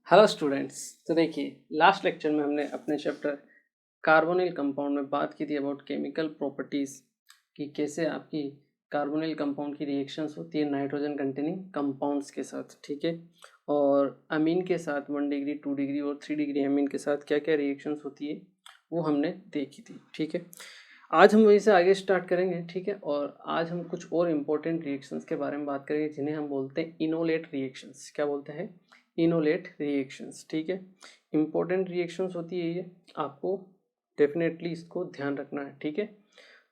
Hello students. तो देखिए, last lecture में हमने अपने चैप्टर कार्बोनिल कंपाउंड में बात की थी अबाउट केमिकल प्रॉपर्टीज़ कि कैसे आपकी कार्बोनिल कंपाउंड की रिएक्शंस होती है नाइट्रोजन कंटेनिंग कंपाउंड्स के साथ, ठीक है। और अमीन के साथ 1 डिग्री 2 डिग्री और 3 डिग्री अमीन के साथ क्या क्या रिएक्शंस होती है वो हमने देखी थी, ठीक है। आज हम वहीं से आगे स्टार्ट करेंगे, ठीक है। और आज हम कुछ और इम्पोर्टेंट रिएक्शंस के बारे में बात करेंगे जिन्हें हम बोलते हैं इनोलेट रिएक्शंस। क्या बोलते हैं? इनोलेट रिएक्शंस, ठीक है। इम्पोर्टेंट रिएक्शंस होती है ये, आपको डेफिनेटली इसको ध्यान रखना है, ठीक है।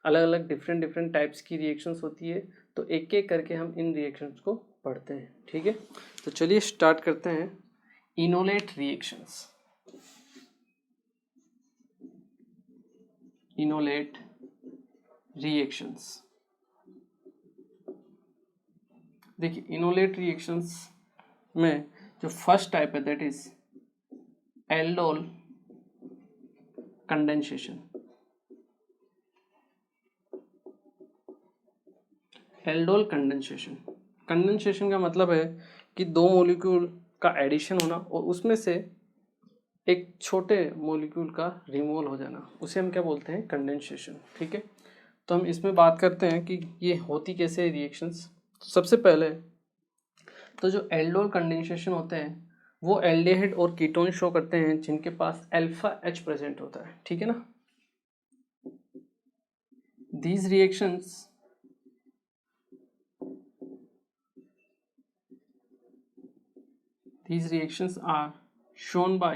अलग अलग डिफरेंट टाइप्स की रिएक्शंस होती है, तो एक एक करके हम इन रिएक्शंस को पढ़ते हैं, ठीक है। तो चलिए स्टार्ट करते हैं। Enolate reactions. इनोलेट रिएक्शंस, देखिए इनोलेट रिएक्शंस में जो फर्स्ट टाइप है that is aldol condensation. Aldol condensation, condensation का मतलब है कि दो मॉलिक्यूल का एडिशन होना और उसमें से एक छोटे मॉलिक्यूल का रिमूवल हो जाना, उसे हम क्या बोलते हैं? कंडेंसेशन, ठीक है। तो हम इसमें बात करते हैं कि ये होती कैसे रिएक्शंस। सबसे पहले तो जो एल्डोल कंडेंसेशन होते हैं वो एल्डिहाइड और कीटोन शो करते हैं जिनके पास अल्फा एच प्रेजेंट होता है, ठीक है ना। These reactions are shown by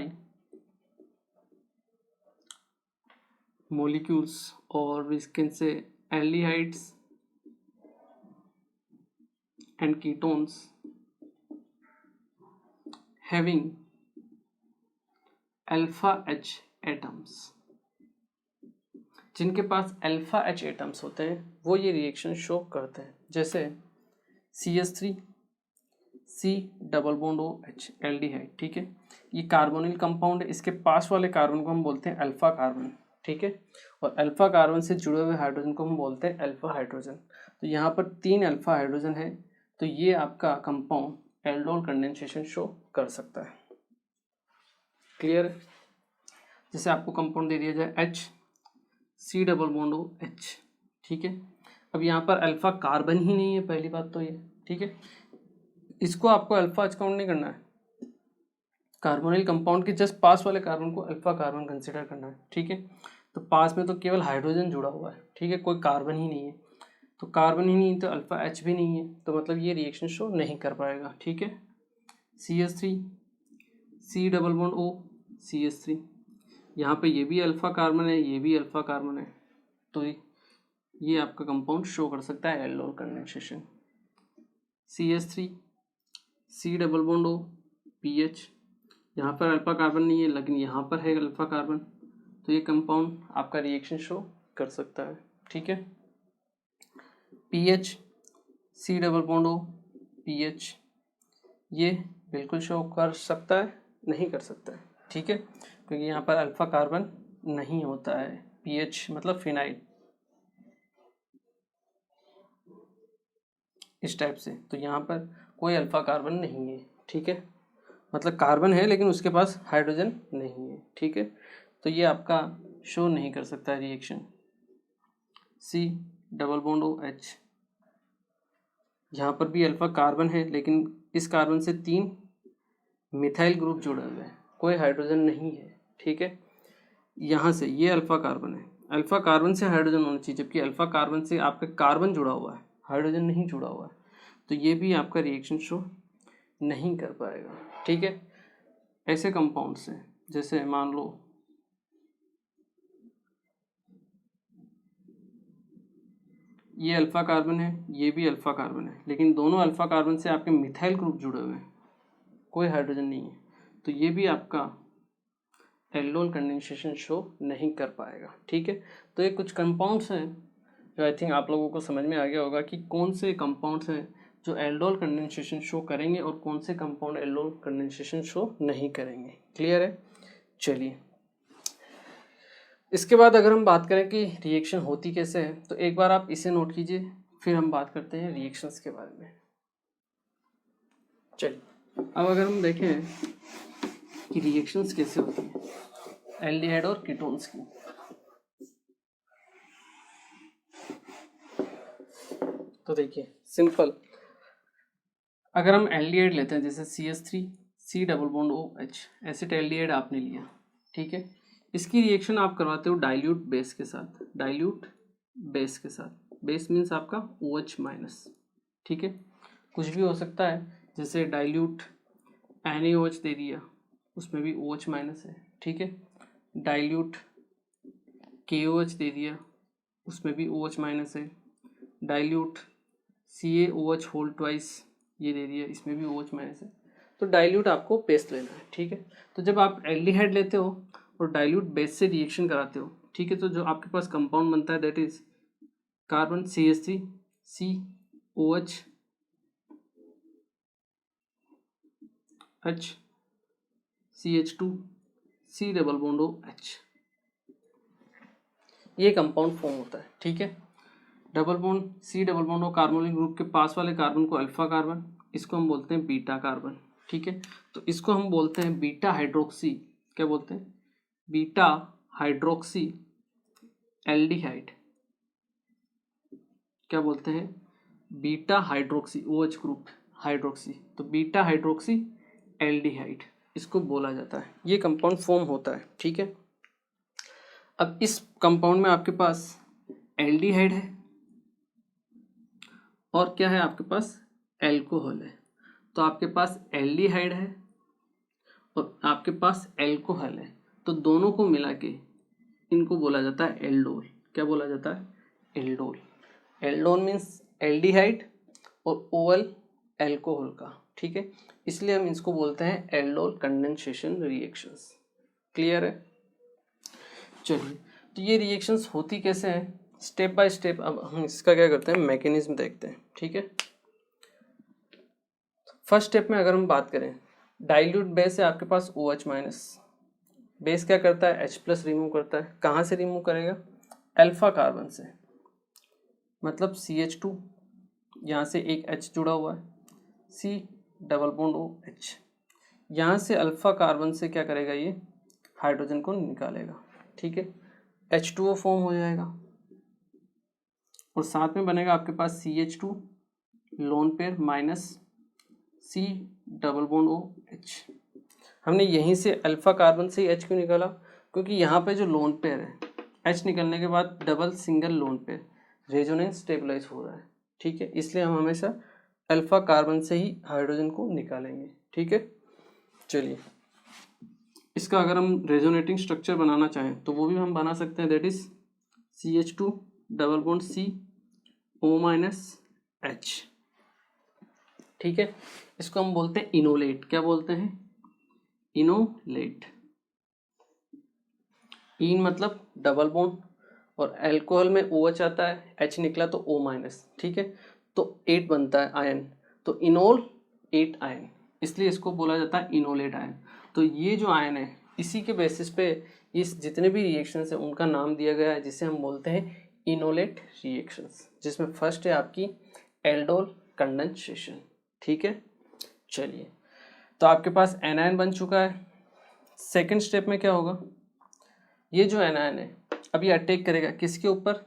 molecules, or we can say aldehydes and ketones having alpha H atoms। जिनके पास अल्फा एच एटम्स होते हैं वो ये रिएक्शन शो करते हैं, जैसे CH3 C double bond OH aldehyde, ठीक है। ये कार्बोनिल कंपाउंड है, इसके पास वाले कार्बन को हम बोलते हैं अल्फा कार्बन, ठीक है। और अल्फा कार्बन से जुड़े हुए हाइड्रोजन को हम बोलते हैं अल्फा हाइड्रोजन। तो यहाँ पर 3 अल्फा हाइड्रोजन है, तो ये आपका कंपाउंड एल्डोल कंडेंसेशन शो कर सकता है। क्लियर है? जैसे आपको कंपाउंड दे दिया जाए H C double bond OH, ठीक है। अब यहाँ पर अल्फा कार्बन ही नहीं है, पहली बात तो ये, ठीक है। इसको आपको अल्फा एच काउंट नहीं करना है, कार्बोनिल कंपाउंड के जस्ट पास वाले कार्बन को अल्फा कार्बन कंसिडर करना है, ठीक है। तो पास में तो केवल हाइड्रोजन जुड़ा हुआ है, ठीक है, कोई कार्बन ही नहीं है। तो कार्बन ही नहीं तो अल्फा एच भी नहीं है, तो मतलब ये रिएक्शन शो नहीं कर पाएगा, ठीक है। CH3 C double bond O CH3, यहाँ पे ये भी अल्फा कार्बन है, ये भी अल्फा कार्बन है, तो ये आपका कंपाउंड शो कर सकता है aldol condensation. CH3 C double bond O PH, यहाँ पर अल्फा कार्बन नहीं है लेकिन यहाँ पर है अल्फा कार्बन, तो ये कंपाउंड आपका रिएक्शन शो कर सकता है, ठीक है। PH C double bond O PH, ये बिल्कुल शो कर सकता है, नहीं कर सकता है, ठीक है, क्योंकि यहाँ पर अल्फा कार्बन नहीं होता है। PH मतलब फिनाइल, इस टाइप से, तो यहाँ पर कोई अल्फा कार्बन नहीं है, ठीक है। मतलब कार्बन है लेकिन उसके पास हाइड्रोजन नहीं है, ठीक है। तो ये आपका शो नहीं कर सकता है reaction. C double bond OH, यहाँ पर भी अल्फा कार्बन है लेकिन इस कार्बन से 3 मिथाइल ग्रुप जुड़े हुए हैं, कोई हाइड्रोजन नहीं है, ठीक है। यहाँ से ये अल्फा कार्बन है, अल्फा कार्बन से हाइड्रोजन होना चाहिए, जबकि अल्फा कार्बन से आपका कार्बन जुड़ा हुआ है, हाइड्रोजन नहीं जुड़ा हुआ है, तो ये भी आपका रिएक्शन शो नहीं कर पाएगा, ठीक है। ऐसे कंपाउंड्स हैं जैसे मान लो ये अल्फा कार्बन है, ये भी अल्फा कार्बन है, लेकिन दोनों अल्फा कार्बन से आपके मिथाइल ग्रुप जुड़े हुए हैं, कोई हाइड्रोजन नहीं है, तो ये भी आपका एल्डोल कंडेंसेशन शो नहीं कर पाएगा, ठीक है। तो ये कुछ कंपाउंड्स हैं जो आई थिंक आप लोगों को समझ में आ गया होगा कि कौन से कंपाउंड्स हैं जो एल्डोल कंडेंसेशन शो करेंगे और कौन से कंपाउंड एल्डोल कंडेंसेशन शो नहीं करेंगे। क्लियर है? चलिए, इसके बाद अगर हम बात करें कि रिएक्शन होती कैसे है, तो एक बार आप इसे नोट कीजिए, फिर हम बात करते हैं रिएक्शंस के बारे में। चलिए, अब अगर हम देखें कि रिएक्शंस कैसे होती हैं एल्डिहाइड और कीटोन्स की। तो देखिए सिंपल, अगर हम एल्डिहाइड लेते हैं जैसे CH3 C double bond OH, acid aldehyde आपने लिया, ठीक है, इसकी रिएक्शन आप करवाते हो डाइल्यूट बेस के साथ, डाइल्यूट बेस के साथ, बेस मीन्स आपका OH माइनस, ठीक है, कुछ भी हो सकता है, जैसे डाइल्यूट NaOH दे दिया, उसमें भी OH माइनस है, ठीक है, डाइल्यूट KOH दे दिया, उसमें भी OH माइनस है, डाइल्यूट CaOH होल ट्वाइस ये दे दिया, इसमें भी OH माइनस है। तो डाइल्यूट आपको बेस लेना है, ठीक है। तो जब आप एल्डिहाइड लेते हो और डाइल्यूट बेस से रिएक्शन कराते हो, ठीक है, तो जो आपके पास कंपाउंड बनता है that is carbon CH3 COH H CH2 C double bond OH, ये कंपाउंड फॉर्म होता है, ठीक है। Double bond C double bond O carbonyl group के पास वाले कार्बन को अल्फा कार्बन, इसको हम बोलते हैं बीटा कार्बन, ठीक है। तो इसको हम बोलते हैं बीटा हाइड्रोक्सी, क्या बोलते हैं, बीटा हाइड्रोक्सी एल्डिहाइड, क्या बोलते हैं, beta hydroxy OH group hydroxy, तो बीटा हाइड्रोक्सी एल्डिहाइड इसको बोला जाता है, ये कंपाउंड फॉर्म होता है, ठीक है। अब इस कंपाउंड में आपके पास एल्डिहाइड है और क्या है आपके पास एल्कोहल है, तो आपके पास एल्डिहाइड है और आपके पास एल्कोहल है, तो दोनों को मिला के इनको बोला जाता है एल्डोल, क्या बोला जाता है, एल्डोल। एल्डोल मीन्स एल्डिहाइड और ओल एल्कोहल का, ठीक है, इसलिए हम इसको बोलते हैं एल्डोल कंडेंसेशन रिएक्शंस। क्लियर है। चलिए, तो ये रिएक्शंस होती कैसे हैं, स्टेप बाय स्टेप अब हम इसका क्या करते हैं, मैकेनिज्म देखते हैं, ठीक है। फर्स्ट स्टेप में अगर हम बात करें, डाइल्यूट बेस है आपके पास OH माइनस, बेस क्या करता है H प्लस रिमूव करता है, कहाँ से रिमूव करेगा, अल्फा कार्बन से, मतलब CH2, यहाँ से एक H जुड़ा हुआ है, C डबल बॉन्ड OH, यहाँ से अल्फा कार्बन से क्या करेगा, ये हाइड्रोजन को निकालेगा, ठीक है, H2O फॉर्म हो जाएगा और साथ में बनेगा आपके पास CH2 lone pair minus C double bond OH। हमने यहीं से अल्फा कार्बन से H क्यों निकाला, क्योंकि यहाँ पे जो लोन पेयर है H निकलने के बाद double single lone pair resonance stabilise हो रहा है, ठीक है, इसलिए हम हमेशा अल्फा कार्बन से ही हाइड्रोजन को निकालेंगे, ठीक है। चलिए, इसका अगर हम रेजोनेटिंग स्ट्रक्चर बनाना चाहें तो वो भी हम बना सकते हैं, that is CH2 double bond C O minus H, ठीक है, इसको हम बोलते हैं इनोलेट, क्या बोलते हैं, इनोलेट। इन मतलब डबल बॉन्ड और अल्कोहल में OH आता है, H निकला तो O माइनस, ठीक है, तो 8 बनता है आयन, तो इनोल 8 आयन, इसलिए इसको बोला जाता है इनोलेट आयन। तो ये जो आयन है इसी के बेसिस पे इस जितने भी रिएक्शंस हैं उनका नाम दिया गया है, जिसे हम बोलते हैं इनोलेट रिएक्शंस, जिसमें फर्स्ट है आपकी एल्डोल कंडेंसेशन, ठीक है। चलिए, तो आपके पास एनायन बन चुका है। सेकंड स्टेप में क्या होगा, ये जो एनायन है अभी अटैक करेगा किसके ऊपर,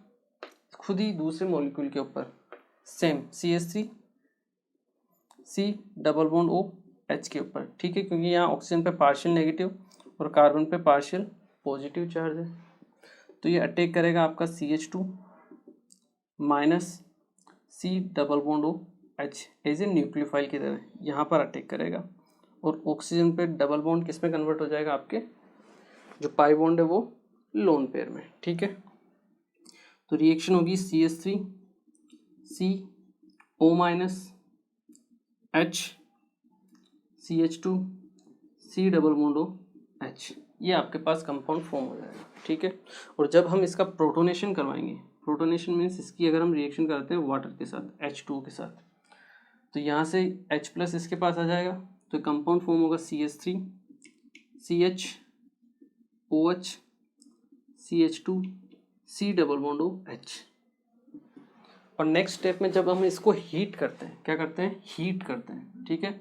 खुद ही दूसरे मॉलिक्यूल के ऊपर, same CH3 C double bond OH के ऊपर, ठीक है, क्योंकि यहाँ ऑक्सीजन पे पार्शियल नेगेटिव और कार्बन पे पार्शियल पॉजिटिव चार्ज है, तो ये अटैक करेगा आपका CH2 minus C double bond OH as a nucleophile की तरह यहाँ पर अटैक करेगा और ऑक्सीजन पे डबल बॉन्ड किस में कन्वर्ट हो जाएगा, आपके जो पाई बॉन्ड है वो लोन पेयर में, ठीक है। तो रिएक्शन होगी CH3 C O minus H CH2 C double bond OH, ये आपके पास कंपाउंड फॉर्म हो जाएगा, ठीक है। और जब हम इसका प्रोटोनेशन करवाएंगे, प्रोटोनेशन मीन्स इसकी अगर हम रिएक्शन करते हैं वाटर के साथ H2 के साथ, तो यहाँ से H प्लस इसके पास आ जाएगा, तो कंपाउंड फॉर्म होगा CH3 CH OH CH2 C double bond OH। और नेक्स्ट स्टेप में जब हम इसको हीट करते हैं, क्या करते हैं, हीट करते हैं, ठीक है,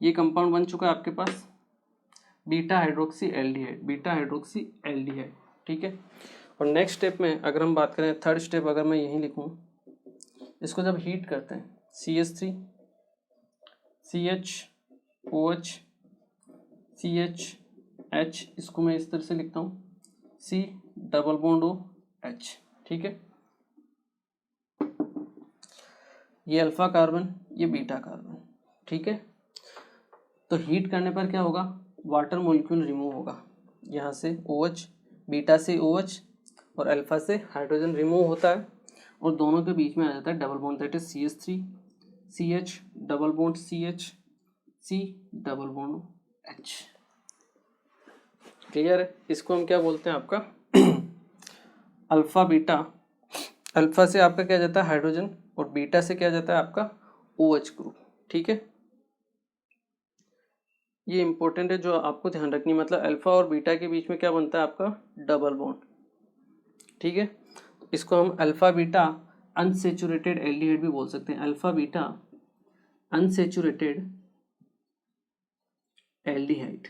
ये कंपाउंड बन चुका है आपके पास, beta hydroxy aldehyde, beta hydroxy aldehyde, ठीक है। और नेक्स्ट स्टेप में अगर हम बात करें, थर्ड स्टेप अगर मैं यहीं लिखूं, इसको जब हीट करते हैं CH3 CHOH CH इसको मैं इस तरह से लिखता हूँ C डबल बॉन्ड OH, ठीक है। ये अल्फा कार्बन, ये बीटा कार्बन, ठीक है। तो हीट करने पर क्या होगा, वाटर मॉलिक्यूल रिमूव होगा, यहाँ से OH, बीटा से OH और अल्फा से हाइड्रोजन रिमूव होता है और दोनों के बीच में आ जाता है double bond, that is CH3 CH double bond CH C double bond H। Clear है? इसको हम क्या बोलते हैं आपका अल्फा बीटा। अल्फा से आपका क्या जाता है हाइड्रोजन और बीटा से क्या जाता है आपका OH ग्रुप, ठीक है। ये इंपॉर्टेंट है, जो आपको ध्यान रखनी, मतलब अल्फा और बीटा के बीच में क्या बनता है आपका डबल बॉन्ड, ठीक है। इसको हम अल्फा बीटा अनसेचुरेटेड एल्डिहाइड भी बोल सकते हैं, अल्फा बीटा अनसेचुरेटेड एल्डिहाइड।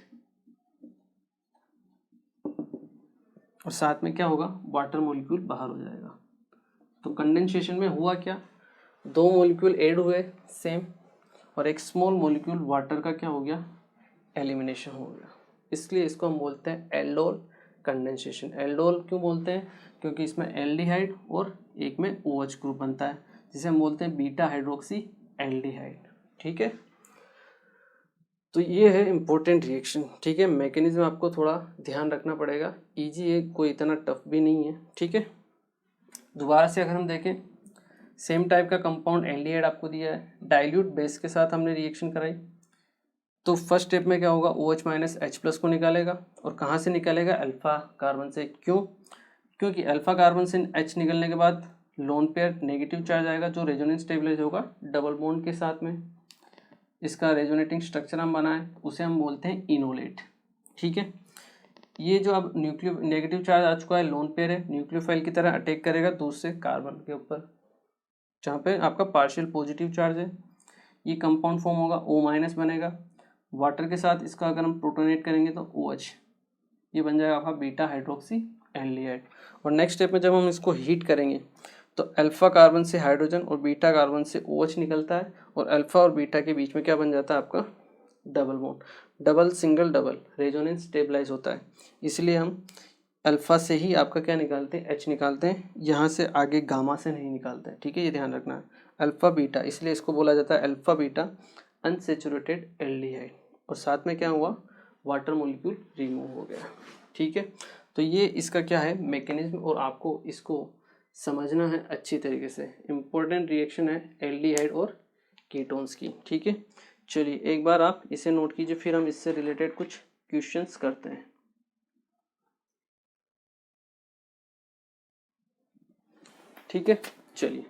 और साथ में क्या होगा, वाटर मॉलिक्यूल बाहर हो जाएगा। तो कंडेंसेशन में हुआ क्या, दो मॉलिक्यूल ऐड हुए सेम और एक स्मॉल मॉलिक्यूल वाटर का क्या हो गया, एलिमिनेशन हो गया। इसलिए इसको हम बोलते हैं एल्डोल कंडेंसेशन। एल्डोल क्यों बोलते हैं, क्योंकि इसमें एल्डिहाइड और एक में OH ग्रुप बनता है, जिसे हम बोलते हैं बीटा हाइड्रोक्सी एल्डिहाइड, ठीक है। तो ये है इम्पोर्टेंट रिएक्शन, ठीक है। मैकेनिज्म आपको थोड़ा ध्यान रखना पड़ेगा, इजी है, कोई इतना टफ भी नहीं है, ठीक है। दोबारा से अगर हम देखें, सेम टाइप का कंपाउंड एल्डिहाइड आपको दिया है, डाइल्यूट बेस के साथ हमने रिएक्शन कराई। तो फर्स्ट स्टेप में क्या होगा, OH माइनस H+ को निकालेगा और कहाँ से निकालेगा, अल्फा कार्बन से। क्यों, क्योंकि अल्फा कार्बन से H निकलने के बाद लोन पेयर नेगेटिव चार्ज आएगा, जो रेजोनेंस स्टेबलाइज होगा डबल बॉन्ड के साथ में। इसका रेजोनेटिंग स्ट्रक्चर हम बनाए, उसे हम बोलते हैं इनोलेट, ठीक है। ये जो अब न्यूक्लियो नेगेटिव चार्ज आ चुका है, लोन पेयर है, न्यूक्लियोफाइल की तरह अटैक करेगा दूसरे कार्बन के ऊपर, जहाँ पे आपका पार्शियल पॉजिटिव चार्ज है। ये कंपाउंड फॉर्म होगा, O- बनेगा, वाटर के साथ इसका अगर हम प्रोटोनेट करेंगे तो OH, ये बन जाएगा आपका बीटा हाइड्रोक्सी एल्डिहाइड। और नेक्स्ट स्टेप में जब हम इसको हीट करेंगे तो अल्फा कार्बन से हाइड्रोजन और बीटा कार्बन से OH निकलता है और अल्फा और बीटा के बीच में क्या बन जाता है आपका double bond, double single double, resonance stabilise होता है। इसलिए हम अल्फा से ही आपका क्या निकालते हैं, H निकालते हैं, यहाँ से आगे गामा से नहीं निकालते हैं, ठीक है। ये ध्यान रखना है, अल्फा बीटा, इसलिए इसको बोला जाता है अल्फा बीटा अनसेचुरेटेड एल्डिहाइड। और साथ में क्या हुआ, वाटर मॉलिक्यूल रिमूव हो गया, ठीक है। तो ये इसका क्या है मैकेनिज्म, और आपको इसको समझना है अच्छी तरीके से। इम्पोर्टेंट रिएक्शन है एल्डिहाइड और कीटोन्स की, ठीक है। चलिए एक बार आप इसे नोट कीजिए, फिर हम इससे रिलेटेड कुछ क्वेश्चंस करते हैं, ठीक है। चलिए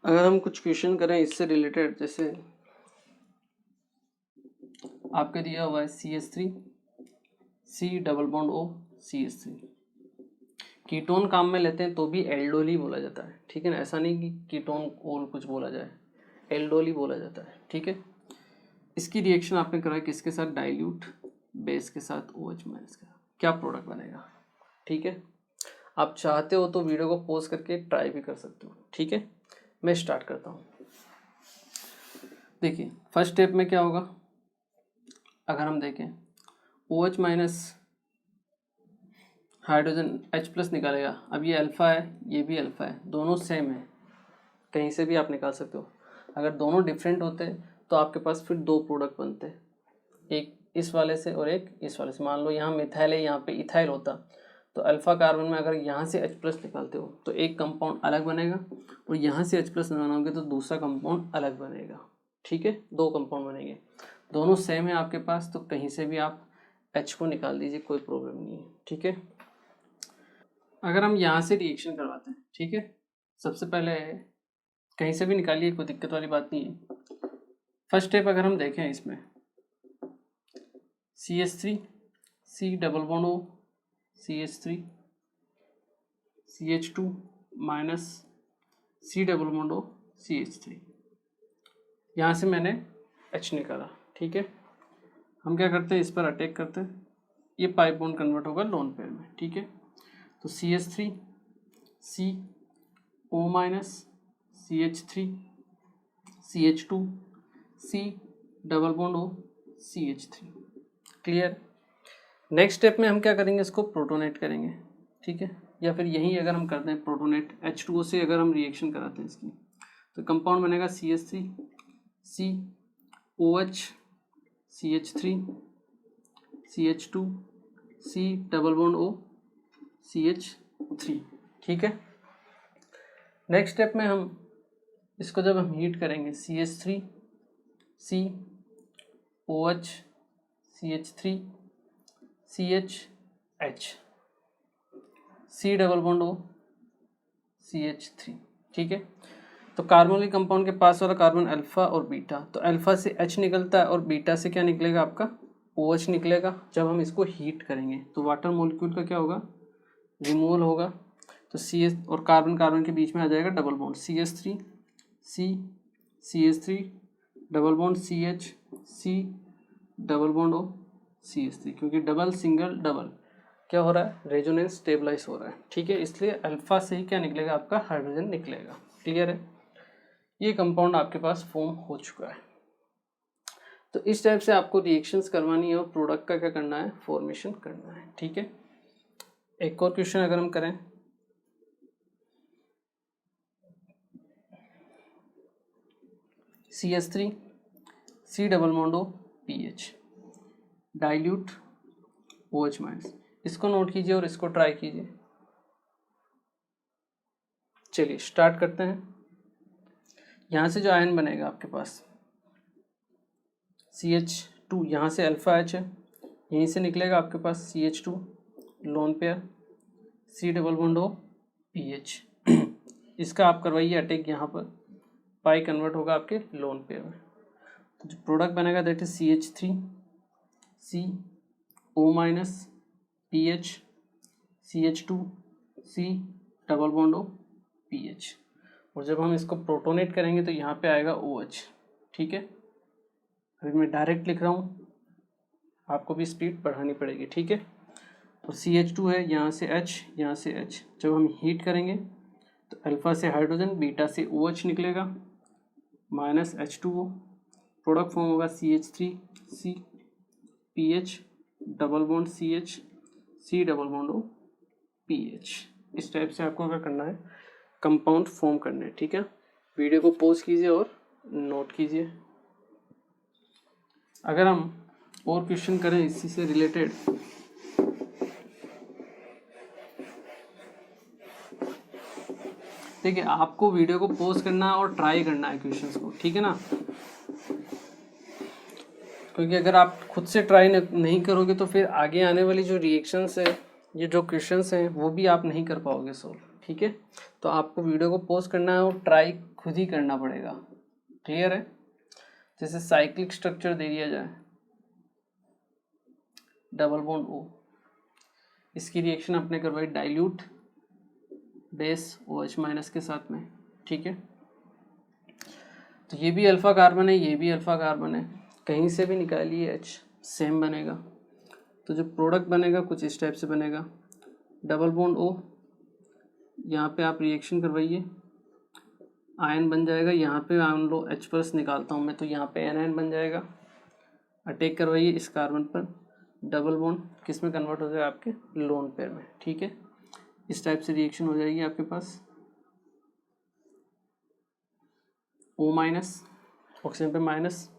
अगर हम कुछ क्वेश्चन करें इससे रिलेटेड, जैसे आपके दिया हुआ है CH3 C double bond O CH3, ketone काम में लेते हैं तो भी एल्डोल ही बोला जाता है, ठीक है ना। ऐसा नहीं कि कीटोन और कुछ बोला जाए, एल्डोल ही बोला जाता है, ठीक है। इसकी रिएक्शन आपने कराई किसके साथ, डाइल्यूट बेस के साथ OH माइनस का, क्या प्रोडक्ट बनेगा, ठीक है। आप चाहते हो तो वीडियो को पॉज करके ट्राई भी कर सकते हो, ठीक है। मैं स्टार्ट करता हूँ। देखिए फर्स्ट स्टेप में क्या होगा, अगर हम देखें OH माइनस हाइड्रोजन H+ निकालेगा। अब ये अल्फा है, ये भी अल्फा है, दोनों सेम है, कहीं से भी आप निकाल सकते हो। अगर दोनों डिफरेंट होते तो आपके पास फिर दो प्रोडक्ट बनते, एक इस वाले से और एक इस वाले से। मान लो यहाँ मिथाइल है, यहाँ पे इथाइल होता, तो अल्फा कार्बन में अगर यहाँ से H+ निकालते हो तो एक कंपाउंड अलग बनेगा, और यहाँ से H+ बनाओगे तो दूसरा कंपाउंड अलग बनेगा, ठीक है। दो कंपाउंड बनेंगे, दोनों सेम है आपके पास, तो कहीं से भी आप H को निकाल दीजिए, कोई प्रॉब्लम नहीं है, ठीक है। अगर हम यहाँ से रिएक्शन करवाते हैं, ठीक है, सबसे पहले कहीं से भी निकालिए, कोई दिक्कत वाली बात नहीं है। फर्स्ट स्टेप अगर हम देखें इसमें CH3 C double bond O CH3 CH2 minus C double bond O CH3, यहाँ से मैंने H निकाला, ठीक है। हम क्या करते हैं, इस पर अटैक करते हैं, ये पाई बॉन्ड कन्वर्ट होगा लोन पेयर में, ठीक है। तो CH3 C O minus CH3 CH2 C double bond O CH3, clear. Next step में हम क्या करेंगे, इसको प्रोटोनेट करेंगे, ठीक है। या फिर यहीं अगर हम करते हैं प्रोटोनेट H2O से अगर हम रिएक्शन कराते हैं इसकी, तो कंपाउंड बनेगा CH3 C OH CH3 CH2 C double bond O CH3, ठीक है। नेक्स्ट स्टेप में हम इसको जब हम हीट करेंगे CH3 C OH CH3 CH C double bond O CH3, ठीक है। तो कार्बोनिल कंपाउंड के पास वाला कार्बन अल्फा और बीटा, तो अल्फा से H निकलता है और बीटा से क्या निकलेगा, आपका OH निकलेगा। जब हम इसको हीट करेंगे तो वाटर मॉलिक्यूल का क्या होगा, रिमूवल होगा। तो CH और कार्बन कार्बन के बीच में आ जाएगा double bond CH3 C CH3 double bond CH C double bond O CH3, क्योंकि डबल सिंगल डबल क्या हो रहा है, रेजोनेंस स्टेबलाइज हो रहा है, ठीक है। इसलिए अल्फा से ही क्या निकलेगा, आपका हाइड्रोजन निकलेगा, क्लियर है। ये कंपाउंड आपके पास फॉर्म हो चुका है। तो इस टाइप से आपको रिएक्शंस करवानी है और प्रोडक्ट का क्या करना है, फॉर्मेशन करना है, ठीक है। एक और क्वेश्चन अगर हम करें, CH3 C double bond O PH dilute OH minus, इसको नोट कीजिए और इसको ट्राई कीजिए। चलिए स्टार्ट करते हैं। यहाँ से जो आयन बनेगा आपके पास CH2, यहाँ से अल्फा H है, यहीं से निकलेगा आपके पास CH2 lone pair C double bond O PH इसका आप करवाइए अटैक, यहाँ पर पाई कन्वर्ट होगा आपके लोन पेयर में। तो जो प्रोडक्ट बनेगा that is CH3 C O minus PH CH2 C double bond O PH, और जब हम इसको प्रोटोनेट करेंगे तो यहाँ पे आएगा OH, ठीक है। अभी मैं डायरेक्ट लिख रहा हूँ, आपको भी स्पीड बढ़ानी पड़ेगी, ठीक है। और CH2 है, यहाँ से H, यहाँ से H, जब हम हीट करेंगे तो अल्फा से हाइड्रोजन, बीटा से OH निकलेगा माइनस H2O, प्रोडक्ट फॉर्म होगा CH3 C PH double bond CH C double bond O PH। इस टाइप से आपको क्या करना है, कंपाउंड फॉर्म करने हैं, ठीक है। वीडियो को पॉज कीजिए और नोट कीजिए। अगर हम और क्वेश्चन करें इसी से रिलेटेड, देखिए आपको वीडियो को पॉज करना है और ट्राई करना है क्वेश्चंस को, ठीक है ना। क्योंकि अगर आप खुद से ट्राई नहीं करोगे तो फिर आगे आने वाली जो रिएक्शंस है, ये जो क्वेश्चंस हैं, वो भी आप नहीं कर पाओगे सॉल्व, ठीक है। तो आपको वीडियो को पॉज करना है और ट्राई खुद ही करना पड़ेगा, क्लियर है। जैसे साइक्लिक स्ट्रक्चर दे दिया जाए डबल बॉन्ड O, इसकी रिएक्शन आपने करवाई डाइल्यूट बेस OH माइनस के साथ में, ठीक है। तो ये भी अल्फा कार्बन है, ये भी अल्फा कार्बन है, कहीं से भी निकालिए H सेम बनेगा। तो जो प्रोडक्ट बनेगा कुछ इस टाइप से बनेगा, डबल बॉन्ड O, यहाँ पे आप रिएक्शन करवाइए, आयन बन जाएगा, यहाँ पे आयन लो H प्लस निकालता हूँ मैं, तो यहाँ पे एनायन बन जाएगा। अटैक करवाइए इस कार्बन पर, डबल बॉन्ड किस में कन्वर्ट हो जाएगा, आपके लोन पेयर में, ठीक है। इस टाइप से रिएक्शन हो जाएगी आपके पास। O माइनस, ऑक्सीजन पे माइनस,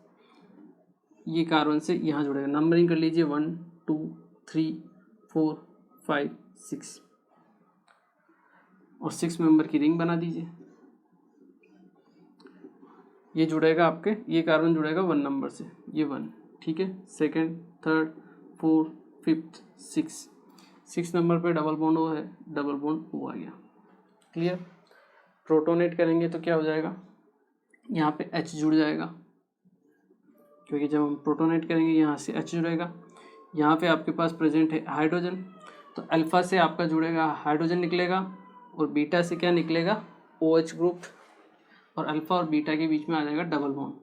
ये कार्बन से यहाँ जुड़ेगा, नंबरिंग कर लीजिए 1 2 3 4 5 6, और 6 मेंबर की रिंग बना दीजिए। ये जुड़ेगा आपके, ये कार्बन जुड़ेगा 1 नंबर से, ये 1, ठीक है। Second, third, fourth, fifth, 6 number पे डबल बॉन्ड O है, डबल बॉन्ड O आ गया, क्लियर। प्रोटोनेट करेंगे तो क्या हो जाएगा, यहाँ पे H जुड़ जाएगा, क्योंकि जब हम प्रोटोनेट करेंगे यहाँ से H जुड़ेगा, यहाँ पे आपके पास प्रेजेंट है हाइड्रोजन, तो अल्फ़ा से आपका जुड़ेगा हाइड्रोजन निकलेगा और बीटा से क्या निकलेगा OH ग्रुप, और अल्फ़ा और बीटा के बीच में आ जाएगा डबल बॉन्ड।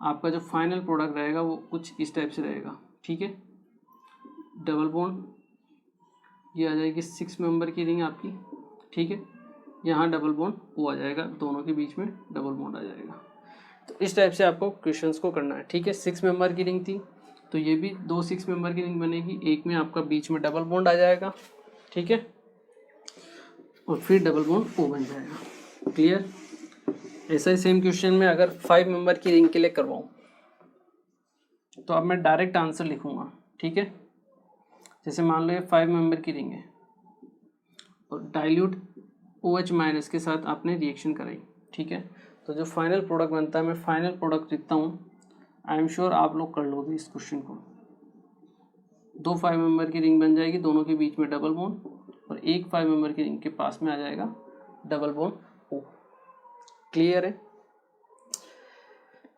आपका जो फाइनल प्रोडक्ट रहेगा वो कुछ इस टाइप से रहेगा, ठीक है। डबल बॉन्ड ये आ जाएगी 6 मेंबर की रिंग आपकी, ठीक है। यहाँ डबल बॉन्ड वो आ जाएगा, दोनों के बीच में डबल बॉन्ड आ जाएगा। तो इस टाइप से आपको क्वेश्चंस को करना है, ठीक है। 6 मेंबर की रिंग थी तो ये भी 2 6 मेंबर की रिंग बनेगी, एक में आपका बीच में डबल बॉन्ड आ जाएगा, ठीक है, और फिर डबल बॉन्ड ओ बन जाएगा। क्लियर। ऐसा ही सेम क्वेश्चन में अगर 5 मेंबर की रिंग के लिए करवाऊँ तो अब मैं डायरेक्ट आंसर लिखूंगा, ठीक है। जैसे मान लो ये 5 मेंबर की रिंग है और डाइल्यूट OH माइनस के साथ आपने रिएक्शन कराई, ठीक है। तो जो फाइनल प्रोडक्ट बनता है, मैं फाइनल प्रोडक्ट लिखता हूँ। आई एम श्योर आप लोग कर लोगे इस क्वेश्चन को। 2 5 मेंबर की रिंग बन जाएगी, दोनों के बीच में डबल बॉन्ड, और एक 5 मेंबर की रिंग के पास में आ जाएगा डबल बॉन्ड O। क्लियर है।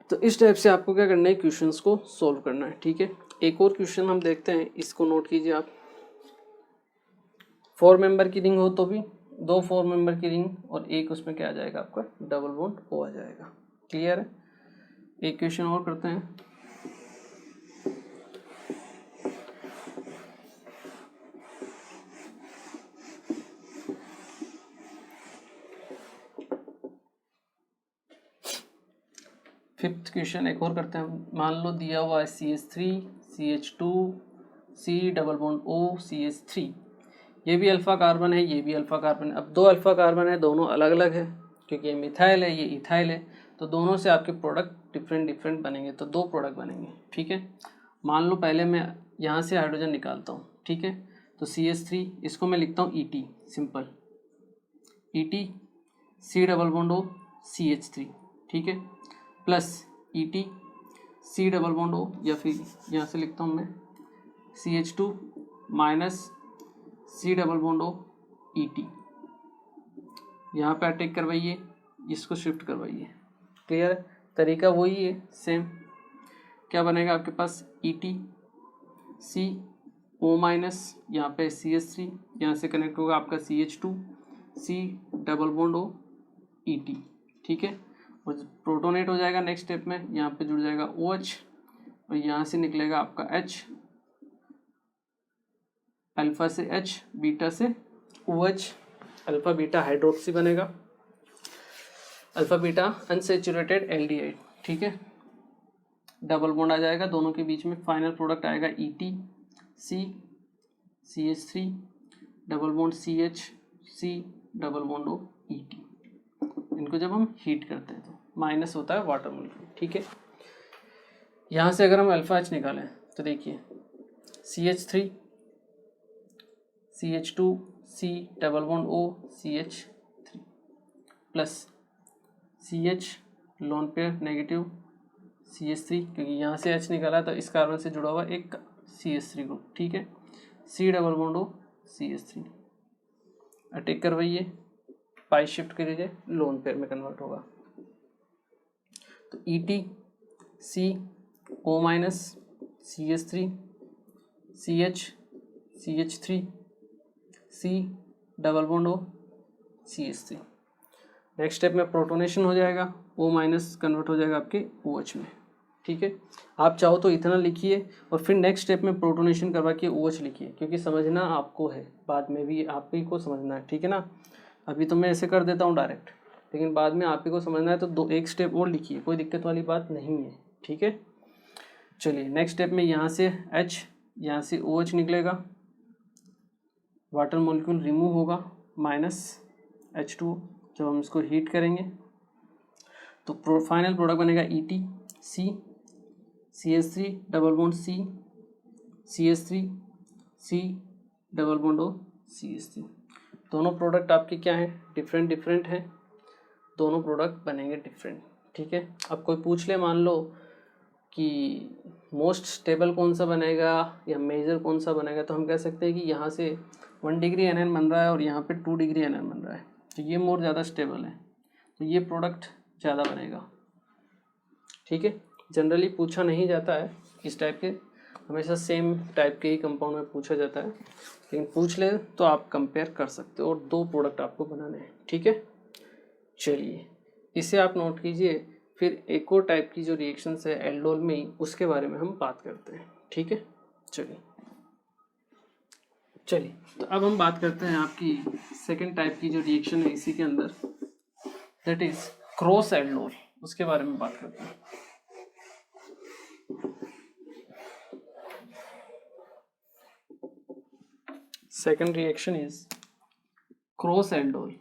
तो इस टाइप से आपको क्या करना है, क्वेश्चंस को सॉल्व करना है, ठीक है। एक और क्वेश्चन हम देखते हैं, इसको नोट कीजिए आप। 4 मेंबर की रिंग हो तो भी 2 4 मेंबर की रिंग और एक उसमें क्या आ जाएगा आपका डबल बॉन्ड O आ जाएगा। क्लियर है। एक क्वेश्चन और करते हैं। फिफ्थ क्वेश्चन एक और करते हैं। मान लो दिया हुआ है CH3 CH2 C double bond O CH3, ये भी अल्फा कार्बन है, ये भी अल्फा कार्बन है। अब 2 अल्फा कार्बन है, दोनों अलग अलग है, क्योंकि ये मिथाइल है, ये इथाइल है, तो दोनों से आपके प्रोडक्ट डिफरेंट डिफरेंट बनेंगे, तो 2 प्रोडक्ट बनेंगे, ठीक है। मान लो पहले मैं यहाँ से हाइड्रोजन निकालता हूँ, ठीक है। तो CH3 इसको मैं लिखता हूँ ET, simple ET C double bond O CH3, ठीक है, plus ET C double bond O, या फिर यहाँ से लिखता हूँ मैं CH2 minus C double bond O ET। यहाँ पे अटैक करवाइए, इसको शिफ्ट करवाइए। क्लियर है। तरीका वही है सेम। क्या बनेगा आपके पास ET C O माइनस, यहाँ पे CH3, यहाँ से कनेक्ट होगा आपका CH2 C double bond O ET, ठीक है। और प्रोटोनेट हो जाएगा नेक्स्ट स्टेप में, यहाँ पे जुड़ जाएगा OH और यहाँ से निकलेगा आपका H, अल्फा से H, बीटा से OH, अल्फा बीटा हाइड्रोक्सी बनेगा, अल्फा बीटा अनसेचुरेटेड एल्डिहाइड, ठीक है। डबल बॉन्ड आ जाएगा, दोनों के बीच में फाइनल प्रोडक्ट आएगा ET C CH3 double bond CH C double bond O ET। इनको जब हम हीट करते हैं तो माइनस होता है वाटर मॉलिक्यूल, ठीक है। यहाँ से अगर हम अल्फा H निकालें तो देखिए CH3 CH2 C double bond O CH3 plus CH lone pair negative CH3, क्योंकि यहाँ से H निकाला तो इस कार्बन से जुड़ा हुआ एक CH3 ग्रुप, ठीक है। C double bond O CH3 attack करवाइए, पाई शिफ्ट करिए, लोन पेयर में कन्वर्ट होगा। तो ET C O minus CH3 CH CH3 C double bond O CH3। Next step में प्रोटोनेशन हो जाएगा, O माइनस कन्वर्ट हो जाएगा आपके OH में, ठीक है। आप चाहो तो इतना लिखिए और फिर नेक्स्ट स्टेप में प्रोटोनेशन करवा के OH लिखिए, क्योंकि समझना आपको है, बाद में भी आप ही को समझना है, ठीक है ना। अभी तो मैं ऐसे कर देता हूँ डायरेक्ट, लेकिन बाद में आप ही को समझना है तो एक स्टेप और लिखिए, कोई दिक्कत वाली बात नहीं है, ठीक है। चलिए नेक्स्ट स्टेप में यहाँ से H, यहाँ से OH निकलेगा, वाटर मॉलिक्यूल रिमूव होगा, माइनस H2। जब हम इसको हीट करेंगे तो फाइनल प्रोडक्ट बनेगा ET C CH3 double bond C CH3 C double bond O CH3। दोनों प्रोडक्ट आपके क्या हैं, डिफरेंट डिफरेंट हैं, दोनों प्रोडक्ट बनेंगे डिफरेंट, ठीक है। अब कोई पूछ ले मान लो कि मोस्ट स्टेबल कौन सा बनेगा या मेजर कौन सा बनेगा, तो हम कह सकते हैं कि यहाँ से 1 डिग्री NN बन रहा है और यहाँ पे 2 डिग्री NN बन रहा है, तो ये मोर ज़्यादा स्टेबल है, तो ये प्रोडक्ट ज़्यादा बनेगा, ठीक है। जनरली पूछा नहीं जाता है इस टाइप के, हमेशा सेम टाइप के ही कंपाउंड में पूछा जाता है, लेकिन पूछ ले तो आप कंपेयर कर सकते हो और 2 प्रोडक्ट आपको बनाने हैं, ठीक है। चलिए इसे आप नोट कीजिए, फिर एक और टाइप की जो रिएक्शंस है एल्डोल में ही, उसके बारे में हम बात करते हैं, ठीक है। चलिए तो अब हम बात करते हैं आपकी सेकेंड टाइप की जो रिएक्शन है इसी के अंदर, दैट इज क्रॉस एल्डोल, उसके बारे में बात करते हैं। Second reaction is cross aldol.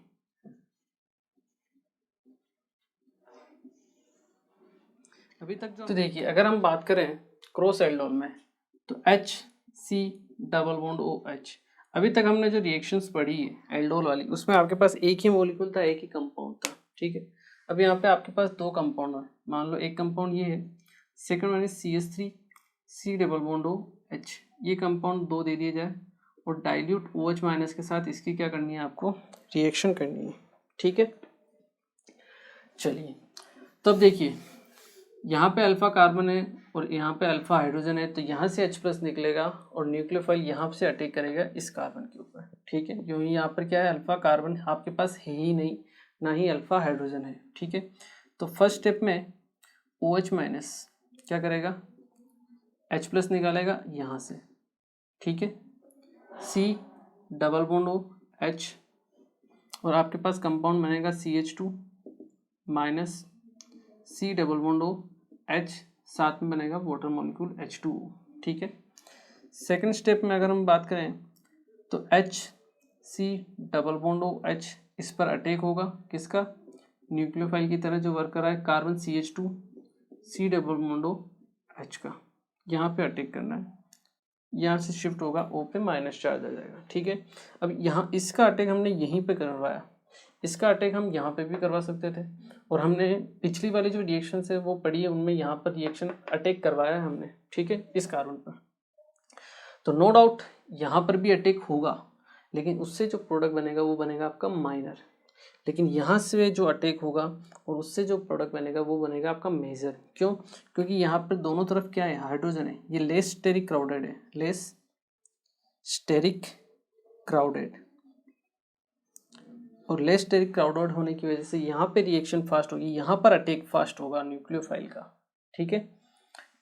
अभी तक जो तो देखिए, अगर हम बात करें क्रॉस एल्डोल में तो HC≡OH, अभी तक हमने जो रिएक्शंस पढ़ी है एल्डोल वाली, उसमें आपके पास एक ही मॉलिक्यूल था, एक ही कंपाउंड था, ठीक है। अब यहाँ पे आपके पास 2 कंपाउंड है, मान लो एक कंपाउंड ये है, सेकंड वन इज CH3C≡OH, ये कंपाउंड 2 दे दिए जाए और डाइल्यूट OH माइनस के साथ इसकी क्या करनी है, आपको रिएक्शन करनी है, ठीक है। चलिए तो अब देखिए, यहाँ पे अल्फा कार्बन है और यहाँ पे अल्फा हाइड्रोजन है, तो यहाँ से H+ निकलेगा और न्यूक्लियोफाइल यहाँ से अटैक करेगा इस कार्बन के ऊपर, ठीक है। क्योंकि यहाँ पर क्या है, अल्फा कार्बन आपके पास है ही नहीं, ना ही अल्फा हाइड्रोजन है, ठीक है। तो फर्स्ट स्टेप में OH माइनस क्या करेगा, H+ निकालेगा यहाँ से, ठीक है, C≡OH और आपके पास कंपाउंड बनेगा CH2 माइनस C≡OH, साथ में बनेगा वाटर मॉलिक्यूल H2O, ठीक है। सेकंड स्टेप में अगर हम बात करें तो HC≡OH इस पर अटैक होगा, किसका, न्यूक्लियोफाइल की तरह जो वर्क कर रहा है कार्बन CH2 C≡OH का, यहाँ पे अटैक करना है, यहाँ से शिफ्ट होगा O पे, माइनस चार्ज आ जाएगा, ठीक है। अब यहाँ इसका अटैक हमने यहीं पे करवाया, इसका अटैक हम यहाँ पे भी करवा सकते थे, और हमने पिछली वाली जो रिएक्शन है वो पढ़ी है, उनमें यहाँ पर रिएक्शन अटैक करवाया है हमने, ठीक है, इस कार्बन पर। तो नो डाउट यहाँ पर भी अटैक होगा, लेकिन उससे जो प्रोडक्ट बनेगा वो बनेगा आपका माइनर, लेकिन यहाँ से जो अटैक होगा और उससे जो प्रोडक्ट बनेगा वो बनेगा आपका मेजर। क्यों? क्योंकि यहाँ पर दोनों तरफ क्या है, हाइड्रोजन है, ये लेस स्टेरिक क्राउडेड है, लेस स्टेरिक क्राउडेड, और लेस स्टेरिक क्राउडेड होने की वजह से यहाँ पे रिएक्शन फास्ट होगी, यहाँ पर अटैक फास्ट होगा न्यूक्लियोफाइल का, ठीक है।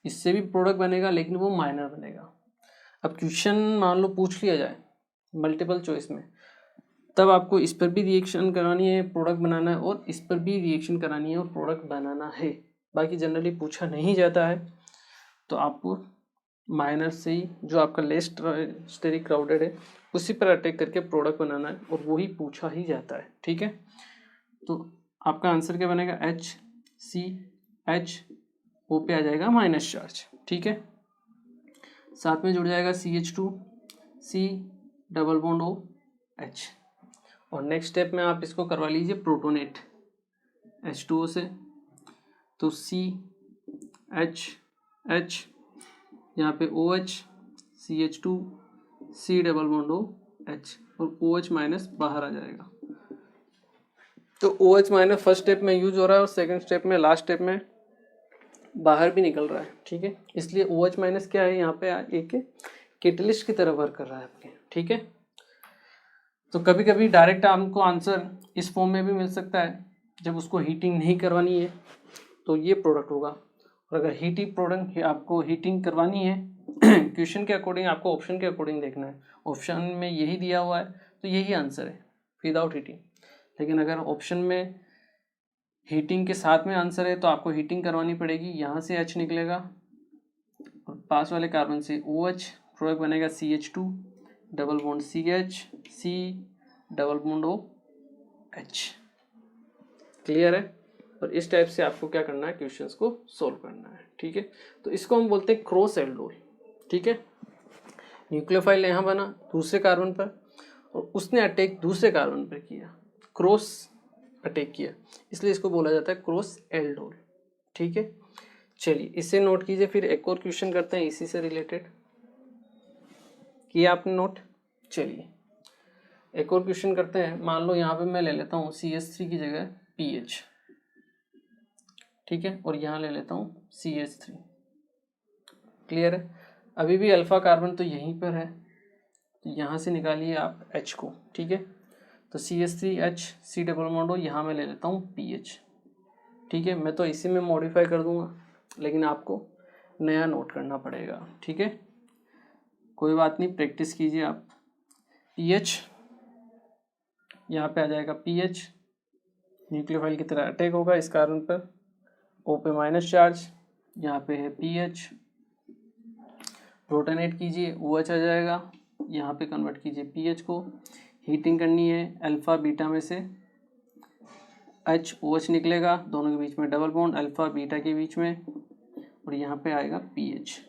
इससे भी प्रोडक्ट बनेगा लेकिन वो माइनर बनेगा। अब क्वेश्चन मान लो पूछ लिया जाए मल्टीपल चॉइस में, तब आपको इस पर भी रिएक्शन करानी है, प्रोडक्ट बनाना है, और इस पर भी रिएक्शन करानी है और प्रोडक्ट बनाना है। बाकी जनरली पूछा नहीं जाता है, तो आपको माइनर से ही जो आपका लेस स्टेरिक क्राउडेड है उसी पर अटैक करके प्रोडक्ट बनाना है, और वही पूछा ही जाता है, ठीक है। तो आपका आंसर क्या बनेगा, HCHO पे आ जाएगा माइनस चार्ज, ठीक है। साथ में जुड़ जाएगा CH2 C≡OH, और नेक्स्ट स्टेप में आप इसको करवा लीजिए प्रोटोनेट H2O से, तो CHH यहाँ पे OH CH2 C≡OH और OH माइनस बाहर आ जाएगा। तो OH माइनस फर्स्ट स्टेप में यूज हो रहा है और सेकंड स्टेप में, लास्ट स्टेप में बाहर भी निकल रहा है, ठीक है। इसलिए OH माइनस क्या है, यहाँ पे एक कैटलिस्ट की तरह वर्क कर रहा है आपके, ठीक है। तो कभी कभी डायरेक्ट आपको आंसर इस फॉर्म में भी मिल सकता है, जब उसको हीटिंग नहीं करवानी है तो ये प्रोडक्ट होगा, और अगर हीटिंग प्रोडक्ट आपको हीटिंग करवानी है क्वेश्चन के अकॉर्डिंग, आपको ऑप्शन के अकॉर्डिंग देखना है, ऑप्शन में यही दिया हुआ है तो यही आंसर है विदाउट हीटिंग। लेकिन अगर ऑप्शन में हीटिंग के साथ में आंसर है तो आपको हीटिंग करवानी पड़ेगी, यहाँ से H निकलेगा और पास वाले कार्बन से OH, प्रोडक्ट बनेगा CH2 double bond CH C≡OH, clear है। और इस टाइप से आपको क्या करना है, क्वेश्चंस को सोल्व करना है, ठीक है। तो इसको हम बोलते हैं क्रॉस एल्डोल, ठीक है। न्यूक्लियोफाइल यहाँ बना दूसरे कार्बन पर और उसने अटैक दूसरे कार्बन पर किया, क्रॉस अटैक किया, इसलिए इसको बोला जाता है क्रॉस एल्डोल, ठीक है। चलिए इसे नोट कीजिए, फिर एक और क्वेश्चन करते हैं इसी से रिलेटेड, किया आपने नोट। चलिए एक और क्वेश्चन करते हैं, मान लो यहाँ पे मैं ले लेता हूँ CH3 की जगह PH, ठीक है, और यहाँ ले लेता हूँ CH3। क्लियर है। अभी भी अल्फा कार्बन तो यहीं पर है, तो यहाँ से निकालिए आप H को। ठीक है, तो CH3H C double bond O, यहाँ मैं ले लेता हूँ PH। ठीक है, मैं तो इसी में मॉडिफाई कर दूंगा, लेकिन आपको नया नोट करना पड़ेगा। ठीक है, कोई बात नहीं, प्रैक्टिस कीजिए आप। PH यहाँ पे आ जाएगा PH, न्यूक्लियोफाइल की तरह अटैक होगा इस कार्बन पर, O पे माइनस चार्ज, यहाँ पे है PH, प्रोटोनेट कीजिए OH आ जाएगा, यहाँ पे कन्वर्ट कीजिए PH को, हीटिंग करनी है, अल्फा बीटा में से HOH निकलेगा, दोनों के बीच में डबल बॉन्ड, अल्फा बीटा के बीच में, और यहाँ पे आएगा PH।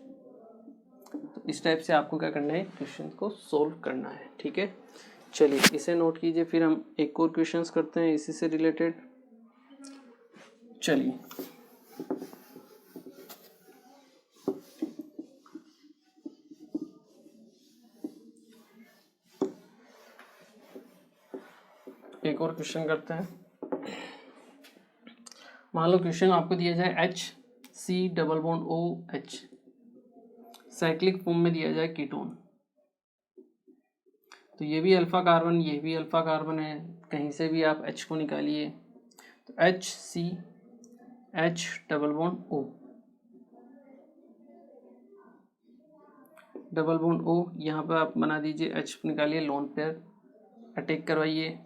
तो इस टाइप से आपको क्या करना है, क्वेश्चन को सोल्व करना है। ठीक है, चलिए इसे नोट कीजिए, फिर हम एक और क्वेश्चंस करते हैं इसी से रिलेटेड। चलिए एक और क्वेश्चन करते हैं। मान लो क्वेश्चन आपको दिया जाए HC double bond OH cyclic form में दिया जाए कीटोन, तो ये भी अल्फा कार्बन, ये भी अल्फा कार्बन है, कहीं से भी आप H को निकालिए, तो HCH double bond O, double bond O, यहाँ पर आप बना दीजिए, H निकालिए, लोन पेयर अटैक करवाइए,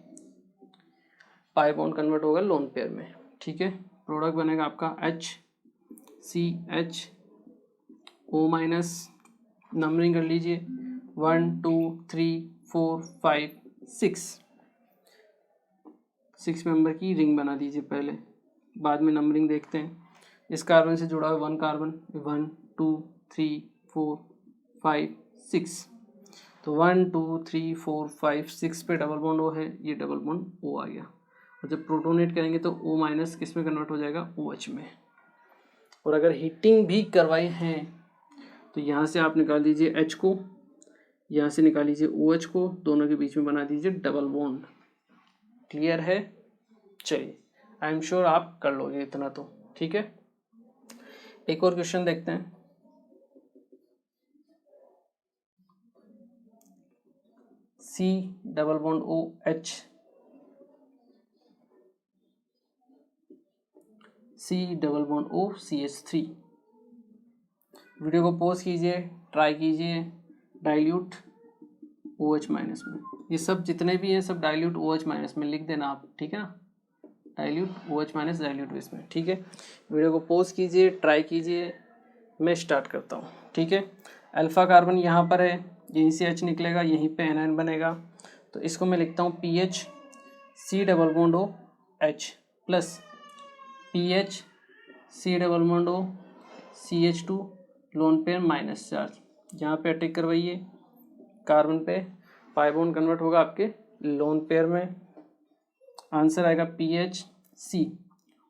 पाई बॉन्ड कन्वर्ट होगा लोन पेयर में। ठीक है, प्रोडक्ट बनेगा आपका HCHO माइनस, नंबरिंग कर लीजिए 1 2 3 4 5 6 मेंबर की रिंग बना दीजिए पहले, बाद में नंबरिंग देखते हैं। इस कार्बन से जुड़ा हुआ 1 कार्बन, 1 2 3 4 5 6, तो 1 2 3 4 5 6 पे डबल बॉन्ड O है, ये डबल बॉन्ड O आ गया, और जब प्रोटोनेट करेंगे तो O माइनस किस में कन्वर्ट हो जाएगा, OH में। और अगर हीटिंग भी करवाई है तो यहाँ से आप निकाल दीजिए H को, यहाँ से निकाल लीजिए OH को, दोनों के बीच में बना दीजिए डबल बॉन्ड। क्लियर है। चलिए, आई एम श्योर आप कर लोगे इतना तो। ठीक है, एक और क्वेश्चन देखते हैं। C double bond OH, C double bond O CH3। Video को पॉज कीजिए, ट्राई कीजिए, डाइल्यूट OH माइनस में, ये सब जितने भी हैं सब डाइल्यूट OH माइनस में लिख देना आप। ठीक है ना, dilute OH minus dilute base में। ठीक है, वीडियो को पॉज कीजिए, ट्राई कीजिए, मैं स्टार्ट करता हूँ। ठीक है, अल्फा कार्बन यहाँ पर है, यहीं से H निकलेगा, यहीं पे एनायन बनेगा, तो इसको मैं लिखता हूँ PH C double bond OH plus PH C double bond O CH2 lone pair minus charge, यहाँ पे अटैक करवाइए कार्बन पे, पाई बॉन्ड कन्वर्ट होगा आपके लोन पेयर में, आंसर आएगा PH C